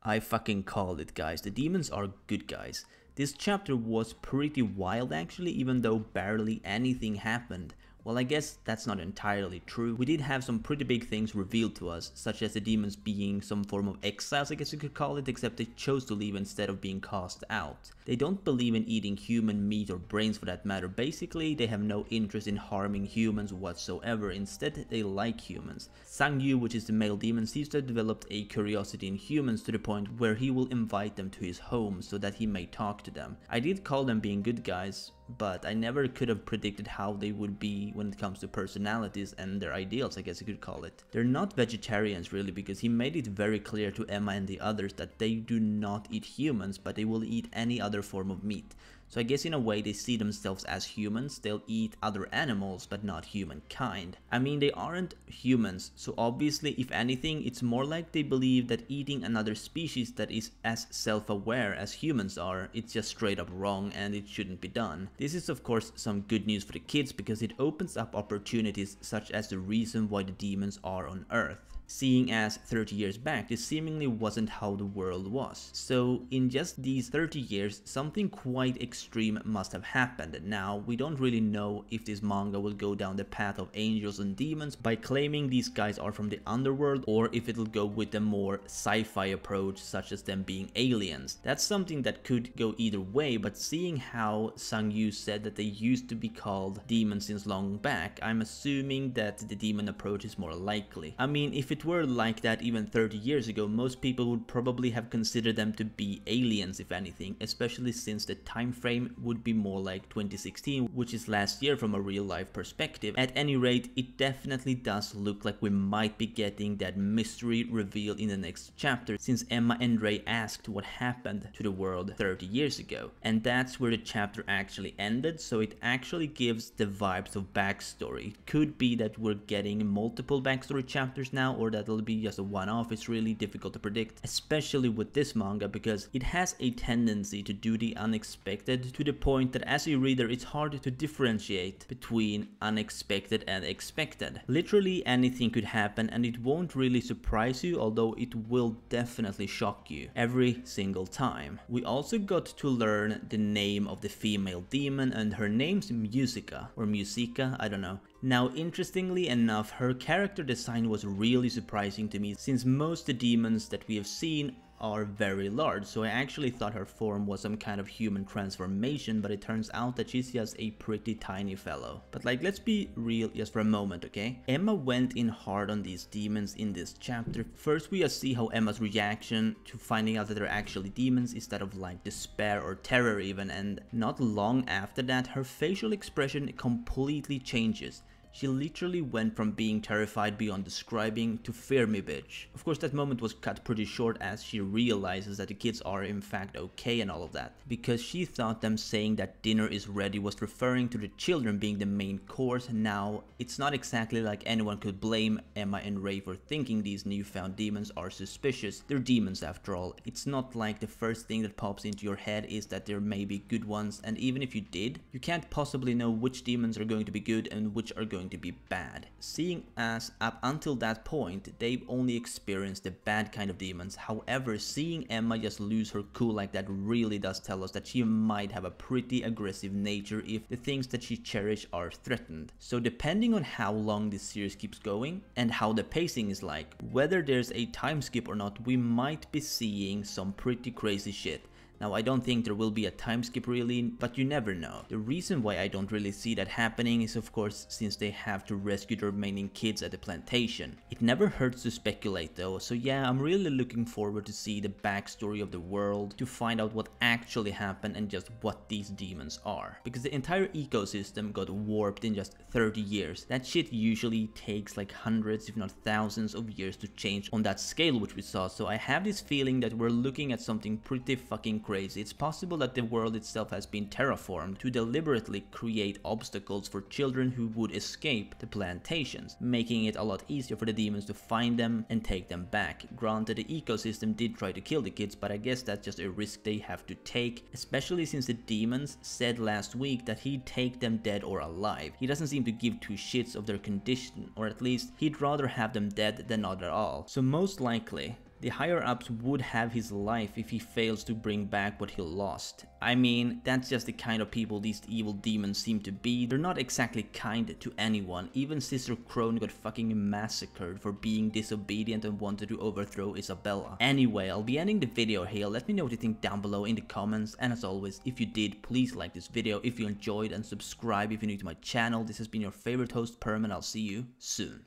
I fucking called it, guys. The demons are good guys. This chapter was pretty wild actually, even though barely anything happened. Well, I guess that's not entirely true. We did have some pretty big things revealed to us, such as the demons being some form of exiles, I guess you could call it, except they chose to leave instead of being cast out. They don't believe in eating human meat or brains for that matter. Basically, they have no interest in harming humans whatsoever. Instead, they like humans. Sang Yu, which is the male demon, seems to have developed a curiosity in humans to the point where he will invite them to his home so that he may talk to them. I did call them being good guys, but I never could have predicted how they would be when it comes to personalities and their ideals, I guess you could call it. They're not vegetarians really, because he made it very clear to Emma and the others that they do not eat humans, but they will eat any other form of meat. So I guess in a way they see themselves as humans. They'll eat other animals but not humankind. I mean, they aren't humans, so obviously if anything it's more like they believe that eating another species that is as self-aware as humans are, it's just straight up wrong and it shouldn't be done. This is of course some good news for the kids because it opens up opportunities such as the reason why the demons are on Earth. Seeing as 30 years back, this seemingly wasn't how the world was. So in just these 30 years, something quite extreme must have happened. Now, we don't really know if this manga will go down the path of angels and demons by claiming these guys are from the underworld, or if it'll go with a more sci-fi approach such as them being aliens. That's something that could go either way, but seeing how Sang Yu said that they used to be called demons since long back, I'm assuming that the demon approach is more likely. I mean, if it were like that even 30 years ago, most people would probably have considered them to be aliens if anything, especially since the time frame would be more like 2016, which is last year from a real life perspective. At any rate, it definitely does look like we might be getting that mystery reveal in the next chapter, since Emma and Ray asked what happened to the world 30 years ago. And that's where the chapter actually ended, so it actually gives the vibes of backstory. It could be that we're getting multiple backstory chapters now, or that'll be just a one-off. It's really difficult to predict, especially with this manga, because it has a tendency to do the unexpected to the point that as a reader it's hard to differentiate between unexpected and expected. Literally anything could happen and it won't really surprise you, although it will definitely shock you every single time. We also got to learn the name of the female demon, and her name's Musica, or Musica, I don't know. Now, interestingly enough, her character design was really surprising to me, since most of the demons that we have seen are very large, so I actually thought her form was some kind of human transformation, but it turns out that she's just a pretty tiny fellow. But like, let's be real just for a moment, okay? Emma went in hard on these demons in this chapter. First we just see how Emma's reaction to finding out that they're actually demons is that of like despair or terror even, and not long after that her facial expression completely changes. She literally went from being terrified beyond describing to fear me bitch. Of course that moment was cut pretty short as she realizes that the kids are in fact okay and all of that, because she thought them saying that dinner is ready was referring to the children being the main course. Now, it's not exactly like anyone could blame Emma and Ray for thinking these newfound demons are suspicious. They're demons after all. It's not like the first thing that pops into your head is that there may be good ones, and even if you did, you can't possibly know which demons are going to be good and which are going to be bad. Seeing as up until that point they've only experienced the bad kind of demons. However, seeing Emma just lose her cool like that really does tell us that she might have a pretty aggressive nature if the things that she cherishes are threatened. So depending on how long this series keeps going and how the pacing is like, whether there's a time skip or not, we might be seeing some pretty crazy shit. Now, I don't think there will be a time skip really, but you never know. The reason why I don't really see that happening is of course since they have to rescue the remaining kids at the plantation. It never hurts to speculate though, so yeah, I'm really looking forward to see the backstory of the world, to find out what actually happened and just what these demons are. Because the entire ecosystem got warped in just 30 years. That shit usually takes like hundreds if not thousands of years to change on that scale which we saw, so I have this feeling that we're looking at something pretty fucking crazy. It's possible that the world itself has been terraformed to deliberately create obstacles for children who would escape the plantations, making it a lot easier for the demons to find them and take them back. Granted, the ecosystem did try to kill the kids, but I guess that's just a risk they have to take, especially since the demons said last week that he'd take them dead or alive. He doesn't seem to give two shits of their condition, or at least he'd rather have them dead than not at all. So most likely The higher-ups would have his life if he fails to bring back what he lost. I mean, that's just the kind of people these evil demons seem to be. They're not exactly kind to anyone. Even Sister Crone got fucking massacred for being disobedient and wanted to overthrow Isabella. Anyway, I'll be ending the video here. Let me know what you think down below in the comments, and as always, if you did, please like this video if you enjoyed and subscribe if you're new to my channel. This has been your favorite host, Perm, and I'll see you soon.